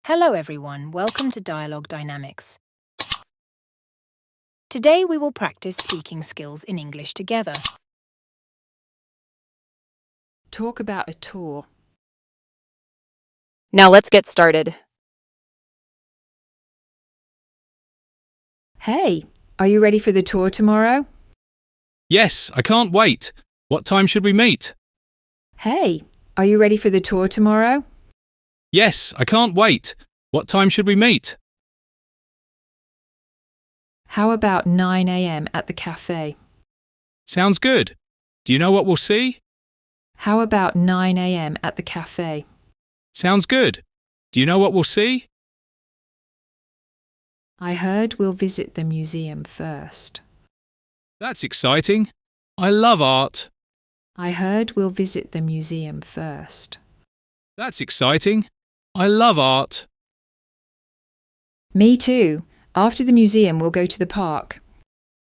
Hello everyone, welcome to Dialogue Dynamics. Today we will practice speaking skills in English together. Talk about a tour. Now let's get started. Hey, are you ready for the tour tomorrow? Yes, I can't wait. What time should we meet? Hey, are you ready for the tour tomorrow? Yes, I can't wait. What time should we meet? How about 9 a.m. at the cafe? Sounds good. Do you know what we'll see? How about 9 a.m. at the cafe? Sounds good. Do you know what we'll see? I heard we'll visit the museum first. That's exciting. I love art. I heard we'll visit the museum first. That's exciting. I love art. Me too. After the museum, we'll go to the park.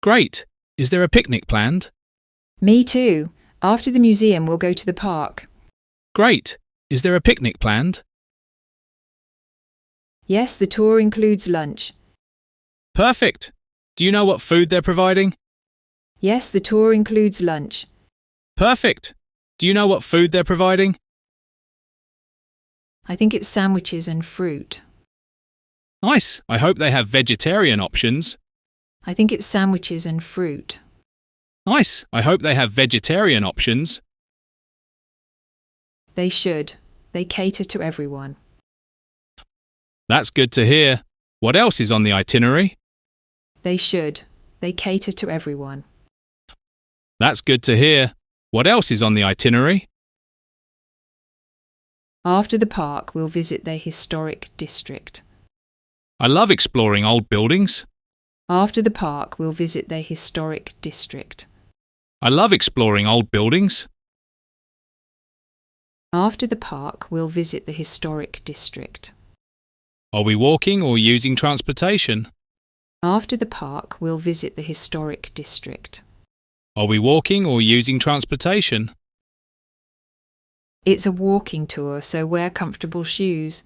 Great. Is there a picnic planned? Me too. After the museum, we'll go to the park. Great. Is there a picnic planned? Yes, the tour includes lunch. Perfect. Do you know what food they're providing? Yes, the tour includes lunch. Perfect. Do you know what food they're providing? I think it's sandwiches and fruit. Nice. I hope they have vegetarian options. I think it's sandwiches and fruit. Nice. I hope they have vegetarian options. They should. They cater to everyone. That's good to hear. What else is on the itinerary? They should. They cater to everyone. That's good to hear. What else is on the itinerary? After the park, we'll visit their historic district. I love exploring old buildings. After the park, we'll visit their historic district. I love exploring old buildings. After the park, we'll visit the historic district. Are we walking or using transportation? After the park, we'll visit the historic district. Are we walking or using transportation? It's a walking tour, so wear comfortable shoes.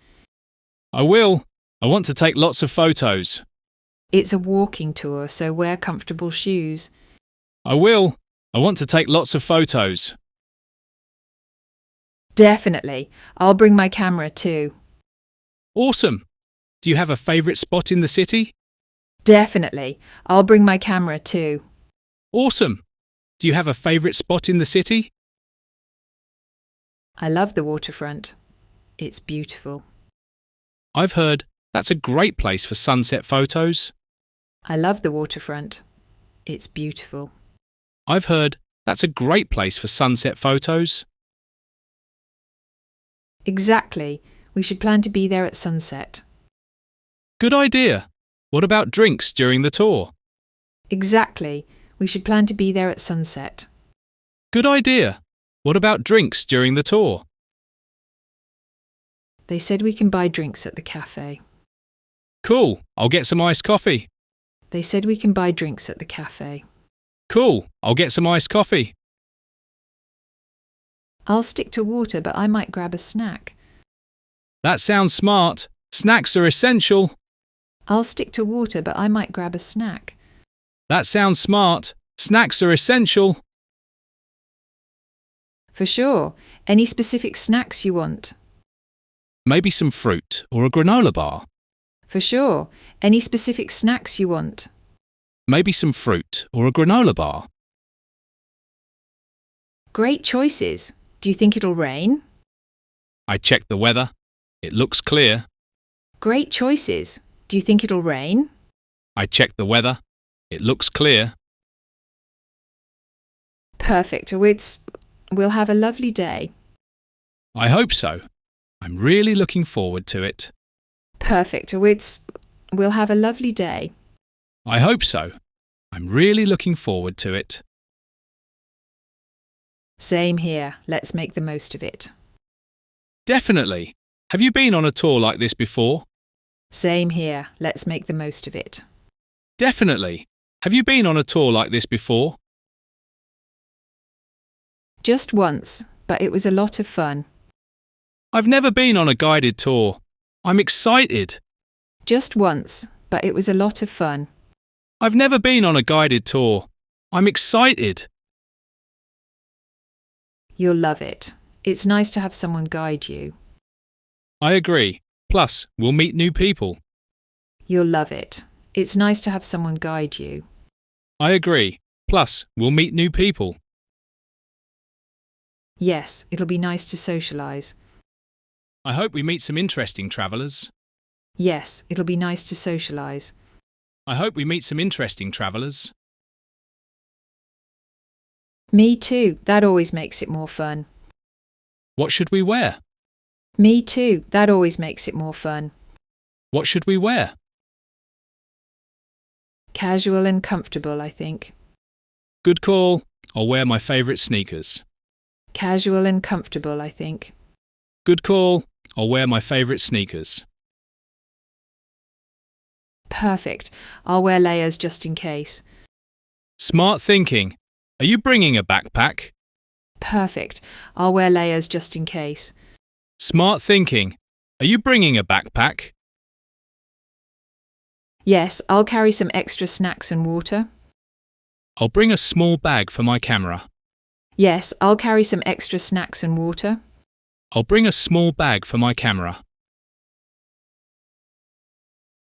I will. I want to take lots of photos. It's a walking tour, so wear comfortable shoes. I will. I want to take lots of photos. Definitely. I'll bring my camera too. Awesome. Do you have a favourite spot in the city? Definitely. I'll bring my camera too. Awesome. Do you have a favourite spot in the city? I love the waterfront. It's beautiful. I've heard that's a great place for sunset photos. I love the waterfront. It's beautiful. I've heard that's a great place for sunset photos. Exactly. We should plan to be there at sunset. Good idea. What about drinks during the tour? Exactly. We should plan to be there at sunset. Good idea. What about drinks during the tour? They said we can buy drinks at the cafe. Cool. I'll get some iced coffee. They said we can buy drinks at the cafe. Cool. I'll get some iced coffee. I'll stick to water, but I might grab a snack. That sounds smart. Snacks are essential. I'll stick to water, but I might grab a snack. That sounds smart. Snacks are essential. For sure. Any specific snacks you want? Maybe some fruit or a granola bar. For sure. Any specific snacks you want? Maybe some fruit or a granola bar. Great choices. Do you think it'll rain? I checked the weather. It looks clear. Great choices. Do you think it'll rain? I checked the weather. It looks clear. Perfect. We'll have a lovely day. I hope so. I'm really looking forward to it. Perfect. We'll have a lovely day. I hope so. I'm really looking forward to it. Same here. Let's make the most of it. Definitely. Have you been on a tour like this before? Same here. Let's make the most of it. Definitely. Have you been on a tour like this before? Just once, but it was a lot of fun. I've never been on a guided tour. I'm excited. Just once, but it was a lot of fun. I've never been on a guided tour. I'm excited. You'll love it. It's nice to have someone guide you. I agree. Plus, we'll meet new people. You'll love it. It's nice to have someone guide you. I agree. Plus, we'll meet new people. Yes, it'll be nice to socialise. I hope we meet some interesting travellers. Yes, it'll be nice to socialise. I hope we meet some interesting travellers. Me too. That always makes it more fun. What should we wear? Me too. That always makes it more fun. What should we wear? Casual and comfortable, I think. Good call. I'll wear my favourite sneakers. Casual and comfortable, I think. Good call. I'll wear my favourite sneakers. Perfect. I'll wear layers just in case. Smart thinking. Are you bringing a backpack? Perfect. I'll wear layers just in case. Smart thinking. Are you bringing a backpack? Yes, I'll carry some extra snacks and water. I'll bring a small bag for my camera. Yes, I'll carry some extra snacks and water. I'll bring a small bag for my camera.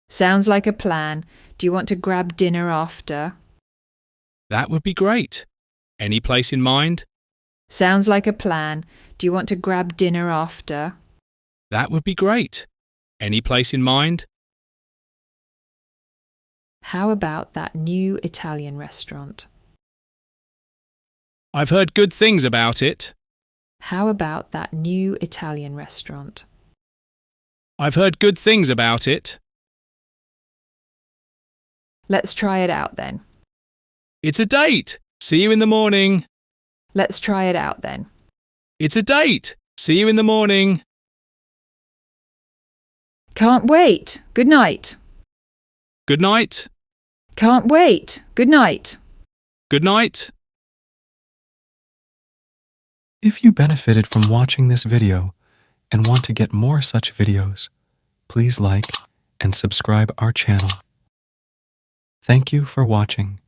Sounds like a plan. Do you want to grab dinner after? That would be great. Any place in mind? Sounds like a plan. Do you want to grab dinner after? That would be great. Any place in mind? How about that new Italian restaurant? I've heard good things about it. How about that new Italian restaurant? I've heard good things about it. Let's try it out then. It's a date. See you in the morning. Let's try it out then. It's a date. See you in the morning. Can't wait. Good night. Good night. Can't wait. Good night. Good night. If you benefited from watching this video and want to get more such videos, please like and subscribe our channel. Thank you for watching.